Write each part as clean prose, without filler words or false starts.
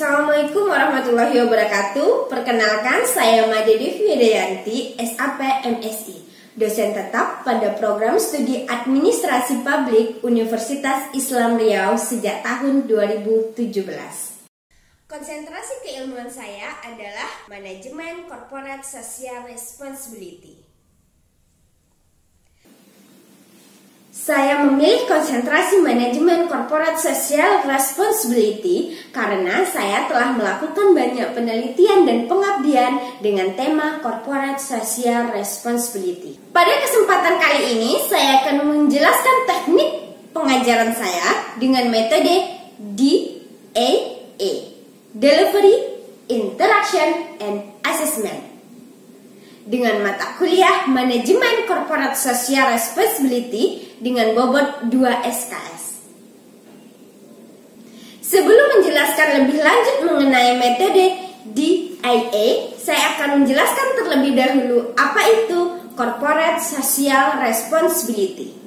Assalamualaikum warahmatullahi wabarakatuh. Perkenalkan, saya Made Devi Widayanti, SAP MSI, dosen tetap pada program studi Administrasi Publik Universitas Islam Riau sejak tahun 2017. Konsentrasi keilmuan saya adalah Manajemen Corporate Social Responsibility. Saya memilih konsentrasi manajemen corporate social responsibility karena saya telah melakukan banyak penelitian dan pengabdian dengan tema corporate social responsibility. Pada kesempatan kali ini, saya akan menjelaskan teknik pengajaran saya dengan metode DAA, Delivery, Interaction, and Assessment. Dengan mata kuliah Manajemen Corporate Social Responsibility dengan bobot 2 SKS. Sebelum menjelaskan lebih lanjut mengenai metode DAA, saya akan menjelaskan terlebih dahulu apa itu Corporate Social Responsibility.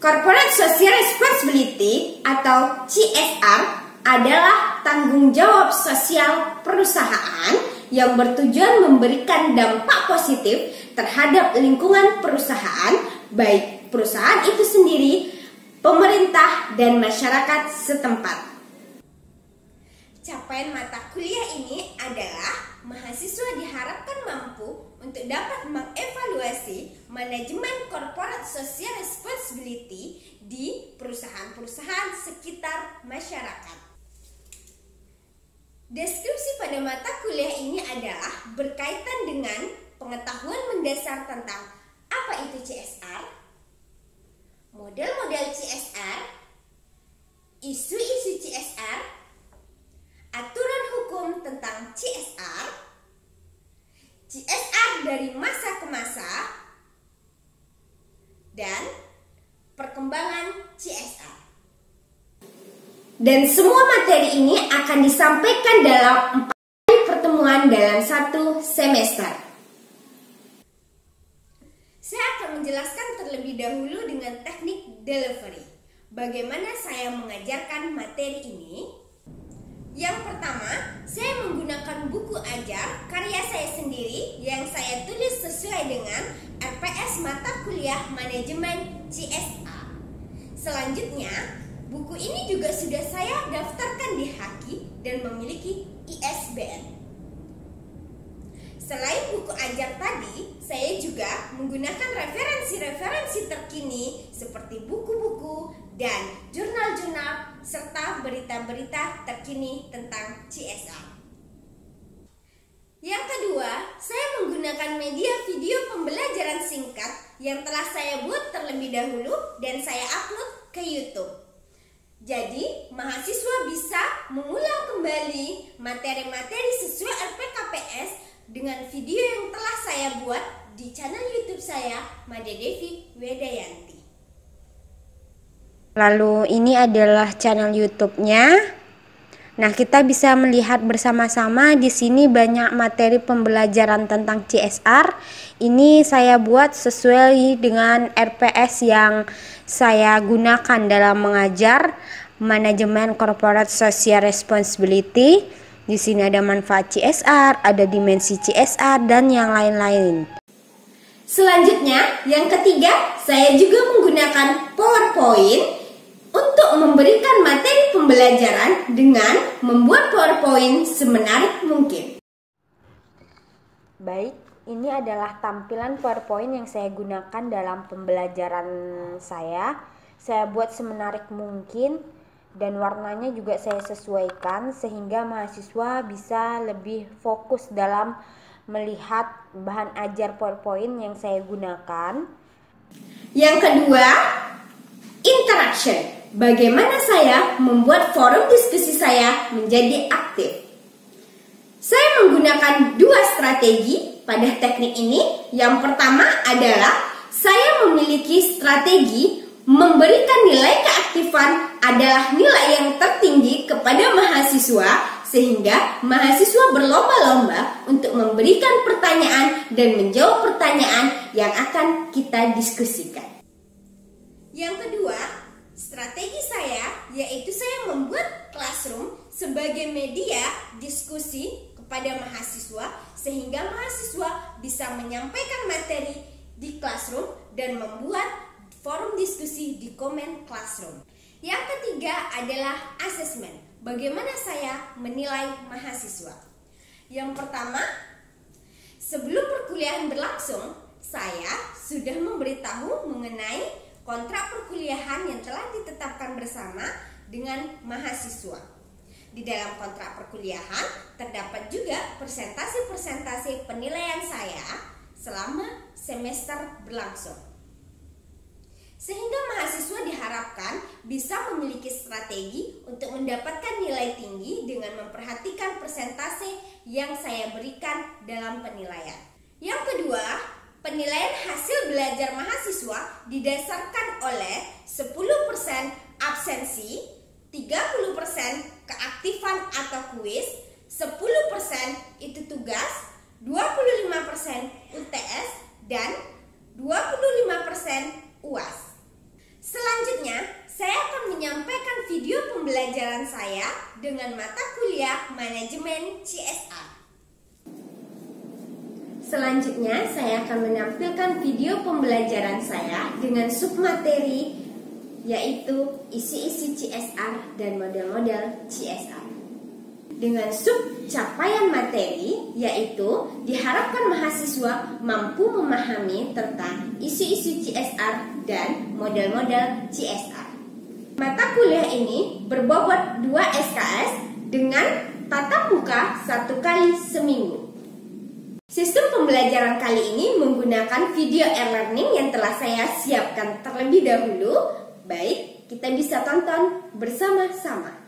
Corporate Social Responsibility atau CSR adalah tanggung jawab sosial perusahaan yang bertujuan memberikan dampak positif terhadap lingkungan perusahaan, baik perusahaan itu sendiri, pemerintah, dan masyarakat setempat. Capaian mata kuliah ini adalah mahasiswa diharapkan mampu untuk dapat mengevaluasi manajemen corporate social responsibility di perusahaan-perusahaan sekitar masyarakat. Deskripsi pada mata kuliah ini adalah berkaitan dengan pengetahuan mendasar tentang apa itu CSR, model-model CSR, isu-isu CSR, aturan hukum tentang CSR, CSR dari masa ke masa, dan perkembangan CSR. Dan semua materi ini akan disampaikan dalam 4 kali pertemuan dalam 1 semester. Saya akan menjelaskan terlebih dahulu dengan teknik delivery. Bagaimana saya mengajarkan materi ini? Yang pertama, saya menggunakan buku ajar karya saya sendiri yang saya tulis sesuai dengan RPS mata kuliah manajemen CSR. Selanjutnya, buku ini juga sudah saya daftarkan di Haki dan memiliki ISBN. Selain buku ajar tadi, saya juga menggunakan referensi-referensi terkini seperti buku-buku dan jurnal-jurnal serta berita-berita terkini tentang CSR. Yang kedua, saya menggunakan media video pembelajaran singkat yang telah saya buat terlebih dahulu dan saya upload ke YouTube. Jadi, mahasiswa bisa mengulang kembali materi-materi sesuai RPKPS dengan video yang telah saya buat di channel YouTube saya, Made Devi Widayanti. Lalu ini adalah channel YouTube-nya. Nah, kita bisa melihat bersama-sama di sini banyak materi pembelajaran tentang CSR. Ini saya buat sesuai dengan RPS yang saya gunakan dalam mengajar manajemen corporate social responsibility. Di sini ada manfaat CSR, ada dimensi CSR, dan yang lain-lain. Selanjutnya, yang ketiga, saya juga menggunakan PowerPoint untuk memberikan materi pembelajaran dengan membuat PowerPoint semenarik mungkin. Baik, ini adalah tampilan PowerPoint yang saya gunakan dalam pembelajaran saya. Saya buat semenarik mungkin dan warnanya juga saya sesuaikan sehingga mahasiswa bisa lebih fokus dalam melihat bahan ajar PowerPoint yang saya gunakan. Yang kedua, interaction. Bagaimana saya membuat forum diskusi saya menjadi aktif? Saya menggunakan 2 strategi pada teknik ini. Yang pertama adalah saya memiliki strategi memberikan nilai keaktifan adalah nilai yang tertinggi kepada mahasiswa sehingga mahasiswa berlomba-lomba untuk memberikan pertanyaan dan menjawab pertanyaan yang akan kita diskusikan. Yang kedua, strategi saya yaitu saya membuat classroom sebagai media diskusi kepada mahasiswa sehingga mahasiswa bisa menyampaikan materi di classroom dan membuat forum diskusi di komen classroom. Yang ketiga adalah asesmen. Bagaimana saya menilai mahasiswa? Yang pertama, sebelum perkuliahan berlangsung, saya sudah memberitahu mengenai kontrak perkuliahan yang telah ditetapkan bersama dengan mahasiswa. Di dalam kontrak perkuliahan terdapat juga persentase-persentase penilaian saya selama semester berlangsung. Sehingga mahasiswa diharapkan bisa memiliki strategi untuk mendapatkan nilai tinggi dengan memperhatikan persentase yang saya berikan dalam penilaian. Yang kedua, penilaian hasil belajar mahasiswa didasarkan oleh 10% absensi, 30% keaktifan atau kuis, 10% itu tugas, 25% UTS, dan 25% UAS. Selanjutnya, saya akan menyampaikan video pembelajaran saya dengan mata kuliah Manajemen CSR. Selanjutnya, saya akan menampilkan video pembelajaran saya dengan submateri yaitu isi-isi CSR dan model-model CSR. Dengan sub capaian materi yaitu diharapkan mahasiswa mampu memahami tentang isu-isu CSR dan model-model CSR. Mata kuliah ini berbobot 2 SKS dengan tatap muka 1 kali seminggu. Sistem pembelajaran kali ini menggunakan video e-learning yang telah saya siapkan terlebih dahulu. Baik, kita bisa tonton bersama-sama.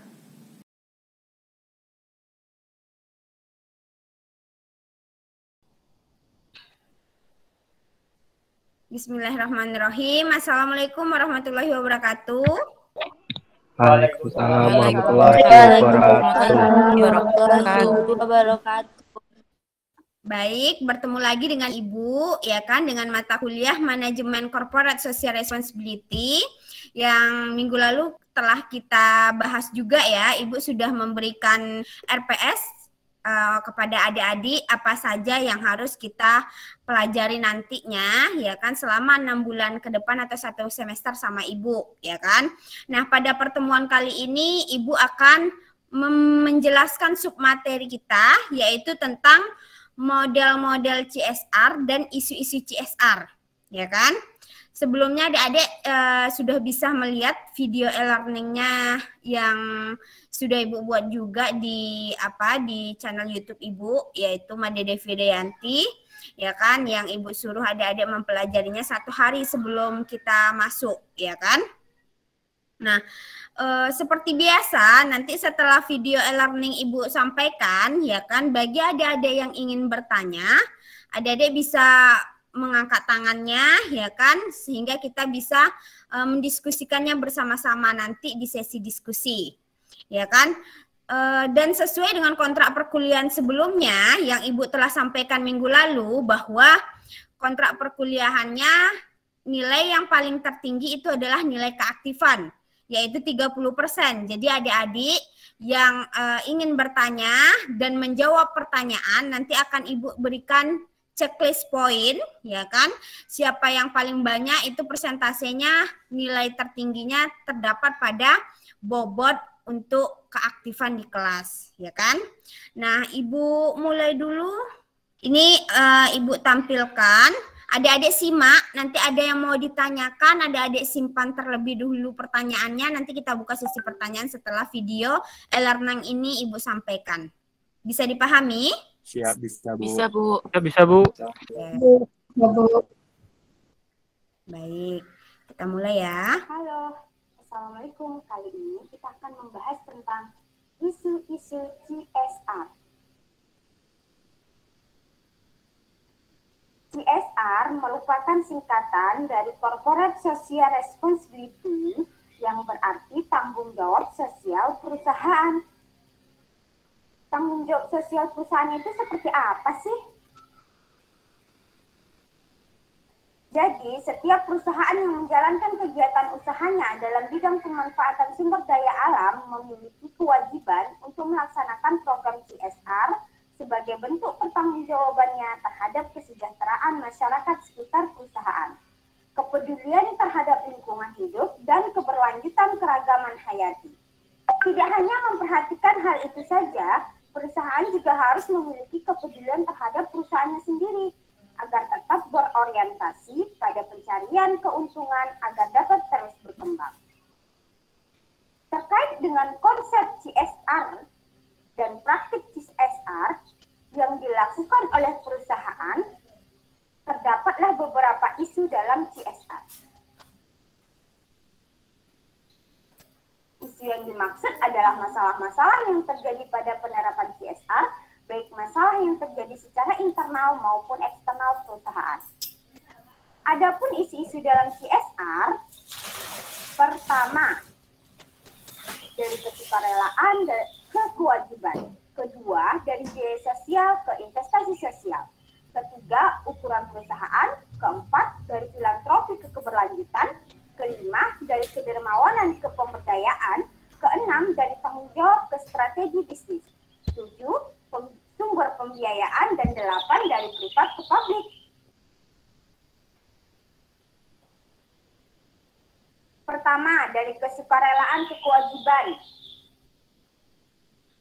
Bismillahirrahmanirrahim. Assalamualaikum warahmatullahi wabarakatuh. Waalaikumsalam warahmatullahi wabarakatuh. Baik, bertemu lagi dengan Ibu ya kan dengan mata kuliah Manajemen Corporate Social Responsibility yang minggu lalu telah kita bahas juga ya. Ibu sudah memberikan RPS kepada adik-adik apa saja yang harus kita pelajari nantinya ya kan selama 6 bulan ke depan atau 1 semester sama Ibu ya kan. Nah, pada pertemuan kali ini Ibu akan menjelaskan submateri kita yaitu tentang model-model CSR dan isu-isu CSR, ya kan? Sebelumnya adik-adik sudah bisa melihat video e-learningnya yang sudah Ibu buat juga di channel YouTube Ibu, yaitu Made Devi Dayanti, ya kan? Yang Ibu suruh adik-adik mempelajarinya 1 hari sebelum kita masuk, ya kan? Nah, seperti biasa, nanti setelah video e-learning Ibu sampaikan, ya kan, bagi adik-adik yang ingin bertanya, adik-adik bisa mengangkat tangannya, ya kan, sehingga kita bisa mendiskusikannya bersama-sama nanti di sesi diskusi, ya kan. Dan sesuai dengan kontrak perkuliahan sebelumnya yang Ibu telah sampaikan minggu lalu bahwa kontrak perkuliahannya nilai yang paling tertinggi itu adalah nilai keaktifan, yaitu 30%. Jadi adik-adik yang ingin bertanya dan menjawab pertanyaan nanti akan Ibu berikan checklist poin, ya kan? Siapa yang paling banyak itu persentasenya nilai tertingginya terdapat pada bobot untuk keaktifan di kelas, ya kan? Nah, Ibu mulai dulu. Ini Ibu tampilkan. Adik-adik simak, nanti ada yang mau ditanyakan, adik-adik simpan terlebih dahulu pertanyaannya, nanti kita buka sesi pertanyaan setelah video e-learning ini Ibu sampaikan. Bisa dipahami? Siap, bisa Bu. Bisa Bu. Bisa Bu. Baik, kita mulai ya. Halo, Assalamualaikum. Kali ini kita akan membahas tentang isu-isu CSR. CSR merupakan singkatan dari Corporate Social Responsibility yang berarti tanggung jawab sosial perusahaan. Tanggung jawab sosial perusahaan itu seperti apa sih? Jadi, setiap perusahaan yang menjalankan kegiatan usahanya dalam bidang pemanfaatan sumber daya alam memiliki kewajiban untuk melaksanakan program CSR sebagai bentuk pertanggungjawabannya terhadap kesejahteraan masyarakat sekitar perusahaan, kepedulian terhadap lingkungan hidup, dan keberlanjutan keragaman hayati. Tidak hanya memperhatikan hal itu saja, perusahaan juga harus memiliki kepedulian terhadap perusahaannya sendiri, agar tetap berorientasi pada pencarian keuntungan agar dapat terus berkembang. Terkait dengan konsep CSR dan praktik CSR yang dilakukan oleh perusahaan, terdapatlah beberapa isu dalam CSR. Isu yang dimaksud adalah masalah-masalah yang terjadi pada penerapan CSR, baik masalah yang terjadi secara internal maupun eksternal perusahaan. Adapun isu-isu dalam CSR, pertama, dari kesukarelaan ke kewajiban. Kedua, dari biaya sosial ke investasi sosial. Ketiga, ukuran perusahaan. Keempat, dari filantropi ke keberlanjutan. Kelima, dari kedermawanan ke pemberdayaan. Keenam, dari tanggung jawab ke strategi bisnis. 7, sumber pembiayaan. Dan 8, dari privat ke publik. Pertama, dari kesukarelaan ke kewajiban.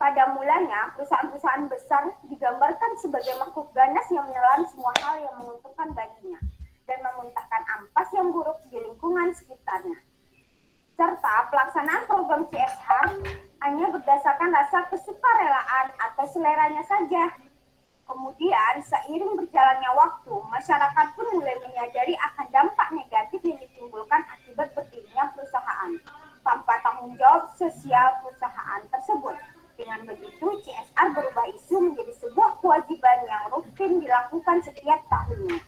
Pada mulanya, perusahaan-perusahaan besar digambarkan sebagai makhluk ganas yang menelan semua hal yang menguntungkan baginya dan memuntahkan ampas yang buruk di lingkungan sekitarnya. Serta pelaksanaan program CSR hanya berdasarkan rasa kesukarelaan atau seleranya saja. Kemudian, seiring berjalannya waktu, masyarakat pun mulai menyadari akan dampak negatif yang ditimbulkan akibat berdirinya perusahaan tanpa tanggung jawab sosial perusahaan tersebut. Dengan begitu, CSR berubah isu menjadi sebuah kewajiban yang rutin dilakukan setiap tahunnya.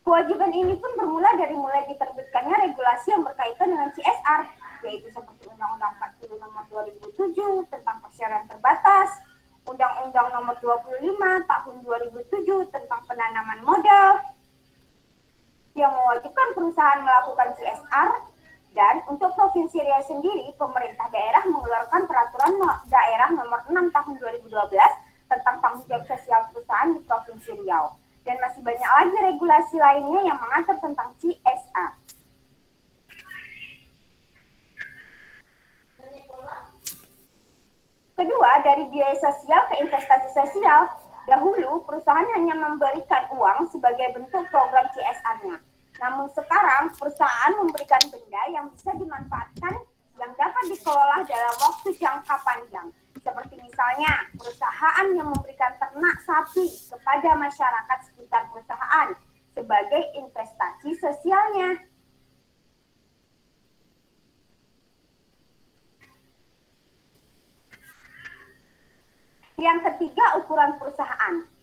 Kewajiban ini pun bermula dari mulai diterbitkannya regulasi yang berkaitan dengan CSR, yaitu seperti Undang-Undang 40 Nomor 2007 tentang persiaran terbatas, Undang-Undang Nomor 25 Tahun 2007 tentang penanaman modal, yang mewajibkan perusahaan melakukan CSR. Dan untuk Provinsi Riau sendiri, pemerintah daerah mengeluarkan Peraturan Daerah Nomor 6 Tahun 2012 tentang tanggung jawab sosial perusahaan di Provinsi Riau. Dan masih banyak lagi regulasi lainnya yang mengatur tentang CSR. Kedua, dari biaya sosial ke investasi sosial. Dahulu, perusahaan hanya memberikan uang sebagai bentuk program CSR-nya. Namun sekarang, perusahaan memberikan benda yang bisa dimanfaatkan yang dapat dikelola dalam waktu jangka panjang. Seperti misalnya, perusahaan yang memberikan ternak sapi kepada masyarakat sekitar perusahaan sebagai investasi sosialnya. Yang ketiga, ukuran perusahaan.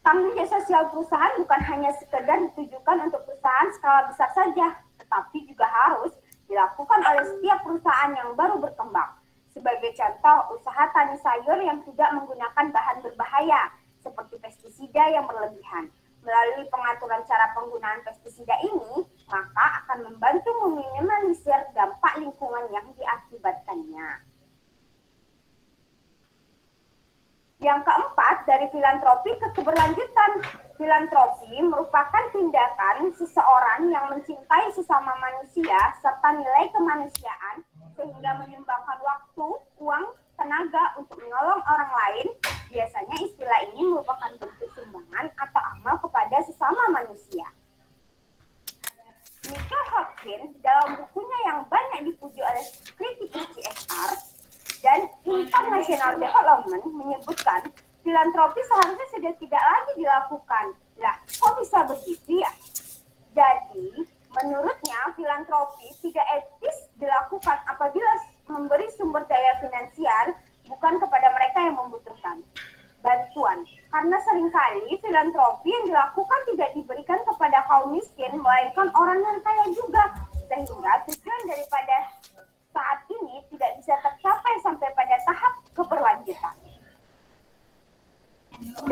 Tanggung jawab sosial perusahaan bukan hanya sekedar ditujukan untuk perusahaan skala besar saja, tetapi juga harus dilakukan oleh setiap perusahaan yang baru berkembang. Sebagai contoh, usaha tani sayur yang tidak menggunakan bahan berbahaya, seperti pestisida yang berlebihan. Melalui pengaturan cara penggunaan pestisida ini, maka akan membantu meminimalisir dampak lingkungan yang diakibatkannya. Yang keempat, dari filantropi ke keberlanjutan. Filantropi merupakan tindakan seseorang yang mencintai sesama manusia serta nilai kemanusiaan sehingga menyumbangkan waktu, uang, tenaga untuk menolong orang lain. Biasanya istilah ini merupakan bentuk sumbangan atau amal kepada sesama manusia. Michael Hopkins dalam bukunya yang banyak dipuji oleh kritikus CSR dan International Development menyebutkan filantropi seharusnya sudah tidak lagi dilakukan. Lah, kok bisa begitu ya? Jadi, menurutnya filantropi tidak etis dilakukan apabila memberi sumber daya finansial bukan kepada mereka yang membutuhkan bantuan. Karena seringkali filantropi yang dilakukan tidak diberikan kepada kaum miskin, melainkan orang yang kaya juga. Sehingga tujuan daripada saat ini tidak bisa tercapai sampai pada tahap keberlanjutan.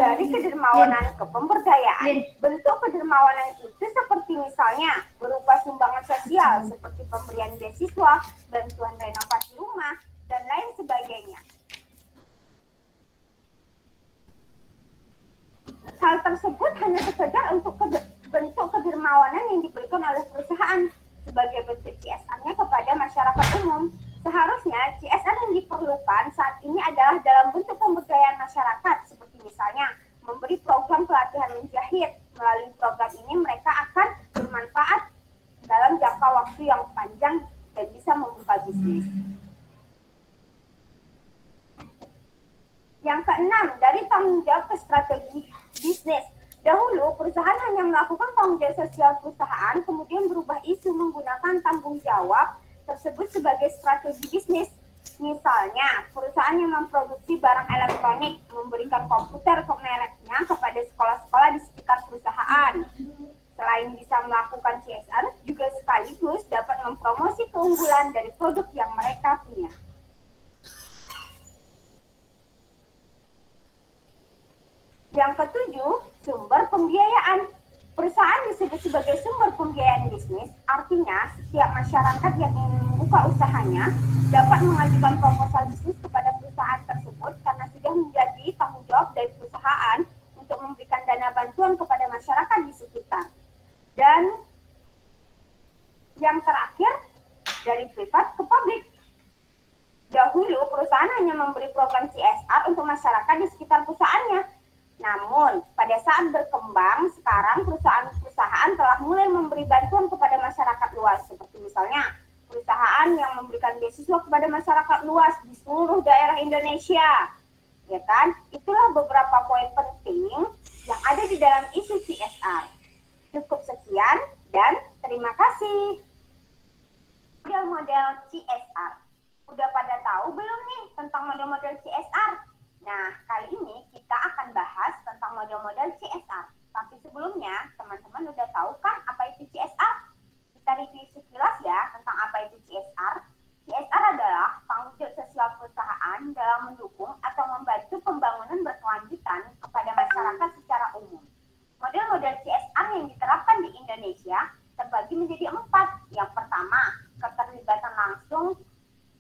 dari kedermawanan ke pemberdayaan. Bentuk kedermawanan itu seperti misalnya berupa sumbangan sosial seperti pemberian beasiswa, bantuan renovasi rumah, dan lain sebagainya. Hal tersebut hanya sekedar untuk bentuk kedermawanan yang diberikan oleh perusahaan sebagai bentuk CSR-nya kepada masyarakat umum. Seharusnya CSR yang diperlukan saat ini adalah dalam bentuk pemberdayaan masyarakat, seperti misalnya memberi program pelatihan menjahit. Melalui program ini mereka akan bermanfaat dalam jangka waktu yang panjang dan bisa membuka bisnis. Yang keenam, dari tanggung jawab ke strategi bisnis. Dahulu, perusahaan hanya melakukan tanggung jawab sosial perusahaan, kemudian berubah isu menggunakan tanggung jawab tersebut sebagai strategi bisnis. Misalnya, perusahaan yang memproduksi barang elektronik memberikan komputer ke mereknya kepada sekolah-sekolah di sekitar perusahaan. Selain bisa melakukan CSR, juga sekaligus dapat mempromosi keunggulan dari produk yang mereka punya. Yang ketujuh, sumber pembiayaan. Perusahaan disebut sebagai sumber pembiayaan bisnis, artinya setiap masyarakat yang ingin membuka usahanya dapat mengajukan proposal bisnis kepada perusahaan tersebut karena sudah menjadi tanggung jawab dari perusahaan untuk memberikan dana bantuan kepada masyarakat di sekitar. Dan yang terakhir, dari privat ke publik. Dahulu, perusahaan hanya memberi program CSR untuk masyarakat di sekitar perusahaannya. Namun, pada saat berkembang, sekarang perusahaan-perusahaan telah mulai memberi bantuan kepada masyarakat luas. Seperti misalnya, perusahaan yang memberikan beasiswa kepada masyarakat luas di seluruh daerah Indonesia. Ya kan? Itulah beberapa poin penting yang ada di dalam isu CSR. Cukup sekian dan terima kasih. Model-model CSR. Udah pada tahu belum nih tentang model-model CSR? Nah, kali ini kita akan bahas tentang model-model CSR. Tapi sebelumnya, teman-teman udah tahu kan apa itu CSR? Kita review sekilas ya tentang apa itu CSR. CSR adalah tanggung jawab sosial perusahaan dalam mendukung atau membantu pembangunan berkelanjutan kepada masyarakat secara umum. Model-model CSR yang diterapkan di Indonesia terbagi menjadi 4. Yang pertama, keterlibatan langsung.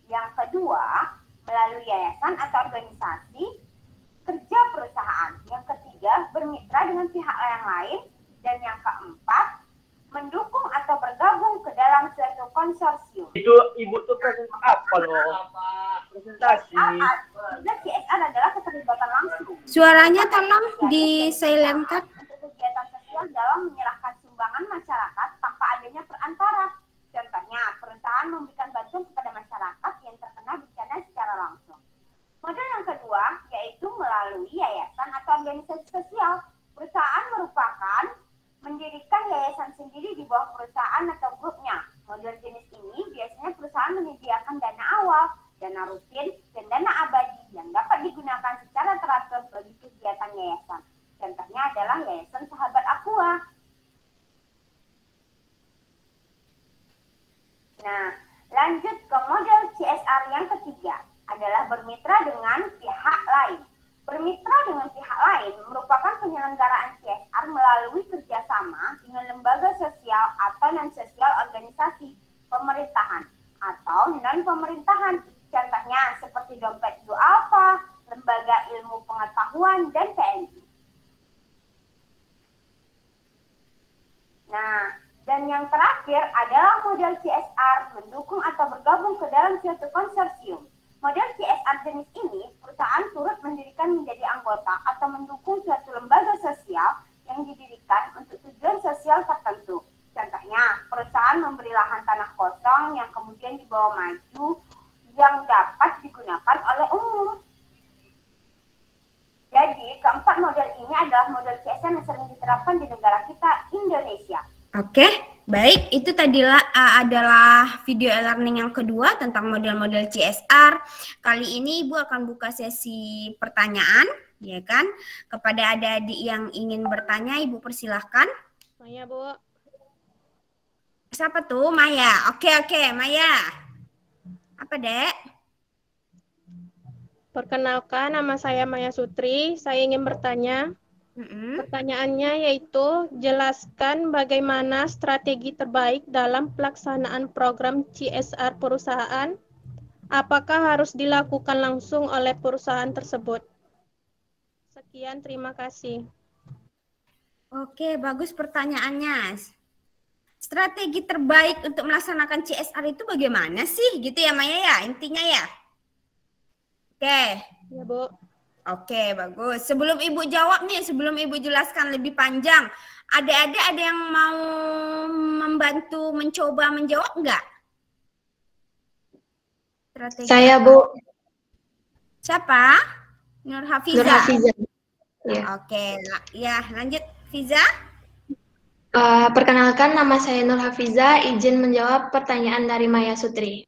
Yang kedua, melalui yayasan atau organisasi kerja perusahaan. Yang ketiga, bermitra dengan pihak yang lain. Dan yang keempat, mendukung atau bergabung ke dalam suatu konsorsium. Itu Ibu tuh presentasi apa loh? Presentasi. CSR adalah keterlibatan langsung. Suaranya tolong di-silentkan. Untuk kegiatan sosial dalam menyerahkan sumbangan masyarakat tanpa adanya perantara. Contohnya, perusahaan memberikan bantuan kepada masyarakat yang terkena bencana secara langsung. Model yang kedua, yaitu melalui yayasan atau organisasi sosial. Perusahaan merupakan mendirikan yayasan sendiri di bawah perusahaan atau grupnya. Model jenis ini biasanya perusahaan menyediakan dana awal, dana rutin, dan dana abadi yang dapat digunakan secara teratur bagi kegiatan yayasan. Contohnya adalah Yayasan Sahabat Aqua. Nah, lanjut ke model CSR yang ketiga adalah bermitra dengan pihak lain. Bermitra dengan pihak lain merupakan penyelenggaraan CSR melalui kerjasama dengan lembaga sosial atau non-sosial organisasi pemerintahan atau non-pemerintahan. Contohnya seperti Dompet Duafa, Lembaga Ilmu Pengetahuan, dan TNI. Nah, dan yang terakhir adalah model CSR mendukung atau bergabung ke dalam suatu konsorsium. Model CSR jenis ini, perusahaan turut mendirikan menjadi anggota atau mendukung suatu lembaga sosial yang didirikan untuk tujuan sosial tertentu. Contohnya, perusahaan memberi lahan tanah kosong yang kemudian dibawa maju yang dapat digunakan oleh umum. Jadi, keempat model ini adalah model CSR yang sering diterapkan di negara kita, Indonesia. Oke, baik. Itu tadilah adalah video e-learning yang kedua tentang model-model CSR. Kali ini Ibu akan buka sesi pertanyaan, ya kan? Kepada adik-adik yang ingin bertanya, Ibu persilahkan. Maya, Bu. Siapa tuh? Maya. Oke, Maya. Apa, Dek? Perkenalkan, nama saya Maya Sutri. Saya ingin bertanya. Pertanyaannya yaitu, jelaskan bagaimana strategi terbaik dalam pelaksanaan program CSR perusahaan. Apakah harus dilakukan langsung oleh perusahaan tersebut? Sekian, terima kasih. Oke, bagus pertanyaannya. Strategi terbaik untuk melaksanakan CSR itu bagaimana sih? Gitu ya Maya ya, intinya ya. Oke. Ya, Bu. Oke, bagus. Sebelum Ibu jawab nih, sebelum Ibu jelaskan lebih panjang, adik-adik ada yang mau membantu mencoba menjawab enggak? Strategi Saya, apa? Bu. Siapa? Nur Hafiza. Nur Hafiza. Ya. Oke, ya lanjut Fiza. Perkenalkan, nama saya Nur Hafiza, izin menjawab pertanyaan dari Maya Sutri.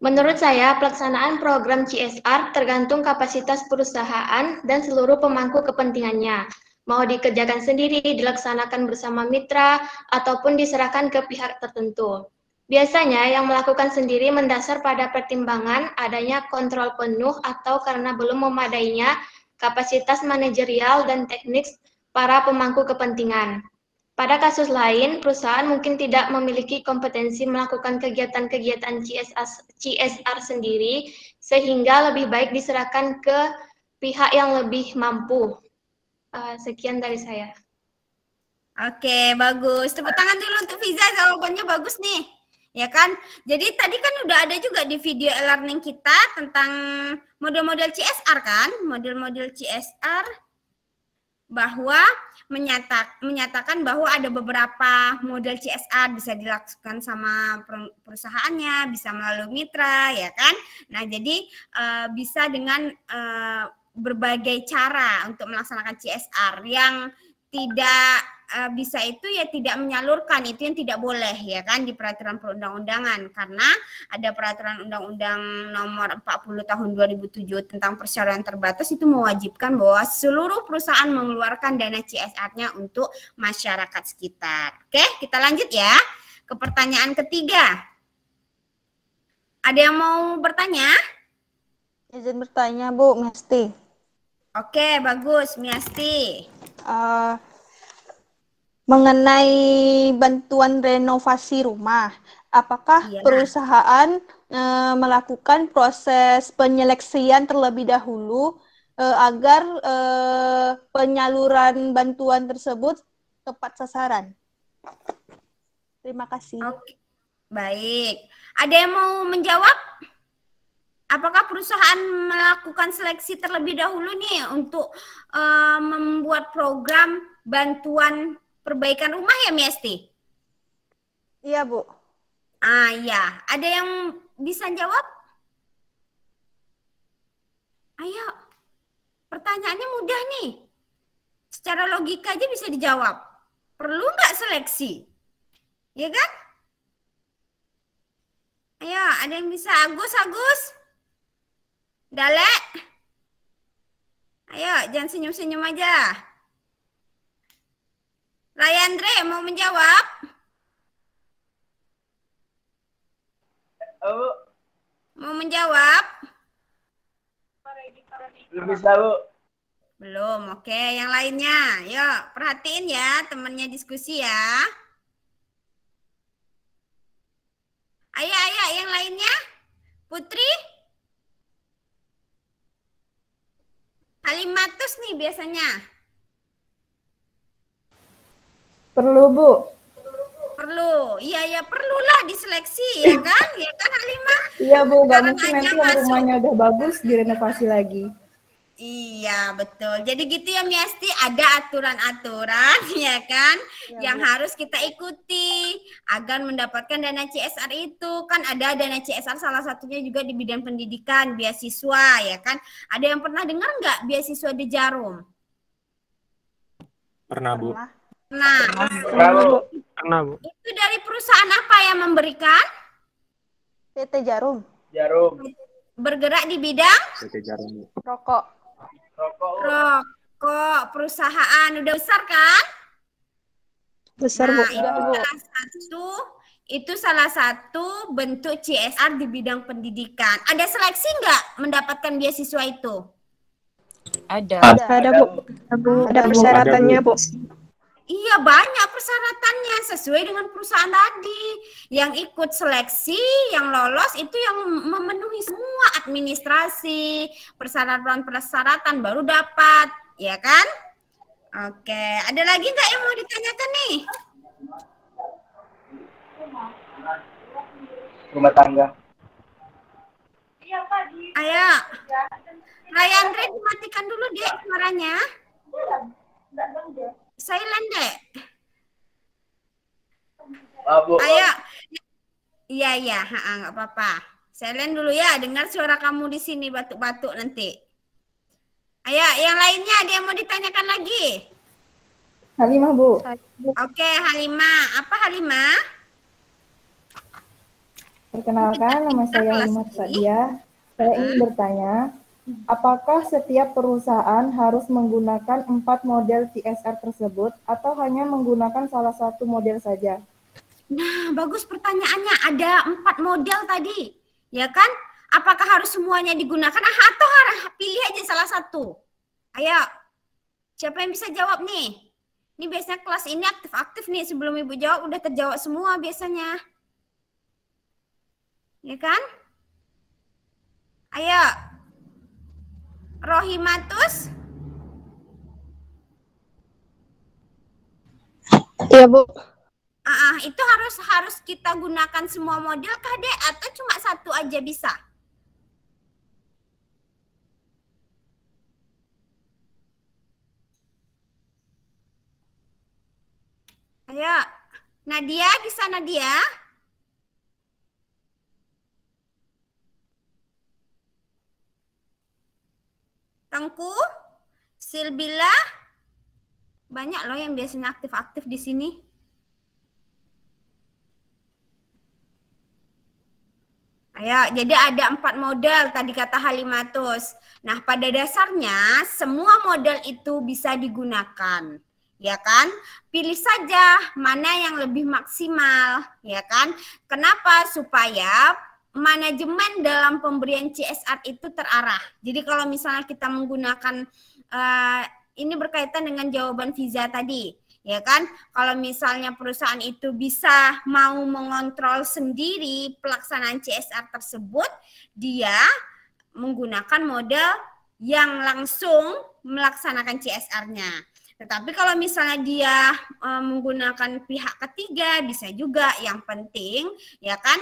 Menurut saya, pelaksanaan program CSR tergantung kapasitas perusahaan dan seluruh pemangku kepentingannya. Mau dikerjakan sendiri, dilaksanakan bersama mitra, ataupun diserahkan ke pihak tertentu. Biasanya yang melakukan sendiri mendasar pada pertimbangan adanya kontrol penuh atau karena belum memadainya kapasitas manajerial dan teknik para pemangku kepentingan. Pada kasus lain, perusahaan mungkin tidak memiliki kompetensi melakukan kegiatan-kegiatan CSR sendiri, sehingga lebih baik diserahkan ke pihak yang lebih mampu. Sekian dari saya. Oke, bagus. Tepuk tangan dulu untuk Fiza, jawabannya bagus nih. Ya kan? Jadi tadi kan udah ada juga di video e-learning kita tentang model-model CSR kan? Model-model CSR bahwa menyatakan bahwa ada beberapa model CSR bisa dilakukan sama perusahaannya, bisa melalui mitra, ya kan? Nah, jadi bisa dengan berbagai cara untuk melaksanakan CSR. Yang tidak bisa itu ya tidak menyalurkan, itu yang tidak boleh ya kan di peraturan perundang-undangan, karena ada peraturan undang-undang nomor 40 tahun 2007 tentang persyaratan terbatas itu mewajibkan bahwa seluruh perusahaan mengeluarkan dana CSR-nya untuk masyarakat sekitar. Oke, kita lanjut ya ke pertanyaan ketiga. Ada yang mau bertanya? Izin bertanya, Bu Miasti. Oke, bagus, Miasti. Mengenai bantuan renovasi rumah, apakah perusahaan melakukan proses penyeleksian terlebih dahulu agar penyaluran bantuan tersebut tepat sasaran? Terima kasih. Oke. Baik. Ada yang mau menjawab? Apakah perusahaan melakukan seleksi terlebih dahulu nih untuk membuat program bantuan perbaikan rumah ya, Miasti? Iya, Bu. Iya. Ada yang bisa jawab? Ayo. Pertanyaannya mudah nih. Secara logika aja bisa dijawab. Perlu nggak seleksi? Ya kan? Ayo, ada yang bisa? Agus? Dale? Ayo, jangan senyum-senyum aja. Rayandre mau menjawab? Mau menjawab? Belum bisa, Bu. Belum, oke. Yang lainnya, yuk perhatiin ya temannya diskusi ya. Ayo, yang lainnya. Putri? Halimatus nih biasanya. Perlu, Bu. Perlu. Iya, perlulah diseleksi ya kan? Ya kan Halimah? Iya, Bu. Gak Sekarang mungkin aja nanti yang rumahnya udah bagus direnovasi lagi. Iya, betul. Jadi gitu ya Miasti, ada aturan-aturan ya kan yang harus kita ikuti agar mendapatkan dana CSR itu. Kan ada dana CSR salah satunya juga di bidang pendidikan, beasiswa ya kan. Ada yang pernah dengar nggak beasiswa di Jarum? Pernah, Bu. Nah, Pernah, Bu. itu dari perusahaan apa yang memberikan? PT Jarum. Bergerak di bidang? PT Jarum, Bu. Rokok. Rokok. Perusahaan udah besar kan? Besar, Nah, Bu. itu salah satu Itu salah satu bentuk CSR di bidang pendidikan. Ada seleksi nggak mendapatkan beasiswa itu? Ada, Bu. Ada persyaratannya, Bu. Iya, banyak persyaratannya sesuai dengan perusahaan tadi. Yang ikut seleksi, yang lolos itu yang memenuhi semua administrasi, persyaratan-persyaratan baru dapat, ya kan? Oke, ada lagi nggak yang mau ditanyakan nih? Rumah tangga. Ayo, Rayandre dimatikan dulu deh suaranya. Silent deh. Bu. Ayo. Iya, nggak apa-apa. Silent dulu ya, dengar suara kamu di sini batuk-batuk nanti. Ayo, yang lainnya ada yang mau ditanyakan lagi? Halimah, Bu. Oke, Halimah. Apa Halimah? Perkenalkan, nama saya Halimah Sadia. Saya ingin bertanya, apakah setiap perusahaan harus menggunakan 4 model CSR tersebut atau hanya menggunakan salah satu model saja? Nah, bagus pertanyaannya. Ada 4 model tadi, ya kan? Apakah harus semuanya digunakan atau harus pilih aja salah satu? Ayo, siapa yang bisa jawab nih? Ini biasanya kelas ini aktif-aktif nih. Sebelum Ibu jawab udah terjawab semua biasanya. Ya kan? Ayo. Rohimatus. Iya, Bu. Itu harus kita gunakan semua model kah, Dek? Atau cuma satu aja bisa? Ayo. Nadia, bisa Nadia? Tengku? Silbila? Banyak loh yang biasanya aktif-aktif di sini. Ayo, jadi ada 4 model tadi kata Halimatus. Nah, pada dasarnya semua model itu bisa digunakan, ya kan? Pilih saja mana yang lebih maksimal, ya kan? Kenapa? Supaya manajemen dalam pemberian CSR itu terarah. Jadi kalau misalnya kita menggunakan ini berkaitan dengan jawaban Fiza tadi, ya kan? Kalau misalnya perusahaan itu bisa mau mengontrol sendiri pelaksanaan CSR tersebut, dia menggunakan model yang langsung melaksanakan CSR-nya. Tetapi kalau misalnya dia menggunakan pihak ketiga, bisa juga. Yang penting, ya kan,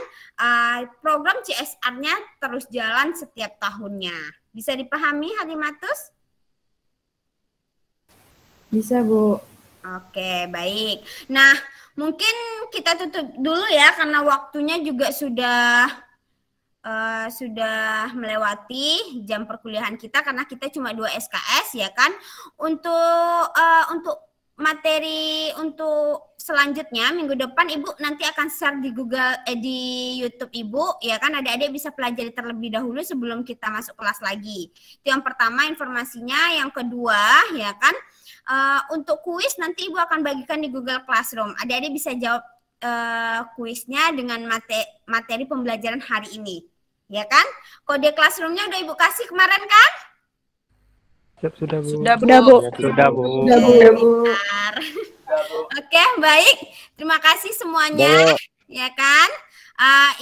program CSR-nya terus jalan setiap tahunnya. Bisa dipahami, Halimatus? Bisa, Bu. Oke, baik. Nah, mungkin kita tutup dulu ya, karena waktunya juga sudah melewati jam perkuliahan kita, karena kita cuma 2 SKS, ya kan. Untuk materi untuk selanjutnya minggu depan Ibu nanti akan share di di YouTube Ibu, ya kan. Adik-adik bisa pelajari terlebih dahulu sebelum kita masuk kelas lagi. Itu yang pertama informasinya. Yang kedua, ya kan, untuk kuis nanti Ibu akan bagikan di Google Classroom. Adik-adik bisa jawab kuisnya dengan materi pembelajaran hari ini, ya kan? Kode Classroom-nya udah Ibu kasih kemarin kan? Sudah, Bu. Sudah, Bu. Oke, baik. Terima kasih semuanya, ya kan?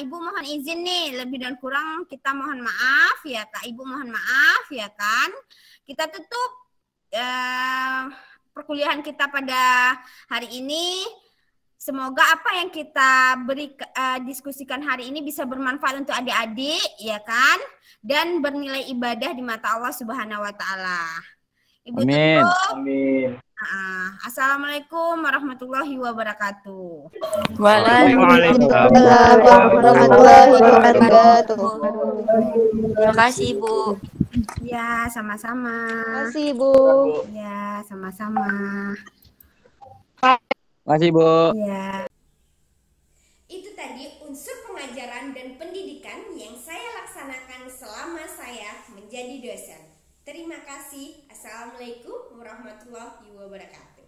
Ibu mohon izin nih, lebih dan kurang kita mohon maaf, ya Kak. Ibu mohon maaf, ya kan? Kita tutup perkuliahan kita pada hari ini. Semoga apa yang kita diskusikan hari ini bisa bermanfaat untuk adik-adik, ya kan? Dan bernilai ibadah di mata Allah Subhanahu wa taala. Ibu tutup. Amin. Assalamualaikum warahmatullahi wabarakatuh. Waalaikumsalam. Warahmatullahi wabarakatuh. Terima kasih, Bu. Ya, sama-sama. Terima kasih, Bu. Ya, sama-sama. Makasih, Bu. Ya. Itu tadi unsur pengajaran dan pendidikan yang saya laksanakan selama saya menjadi dosen. Terima kasih. Assalamualaikum warahmatullahi wabarakatuh.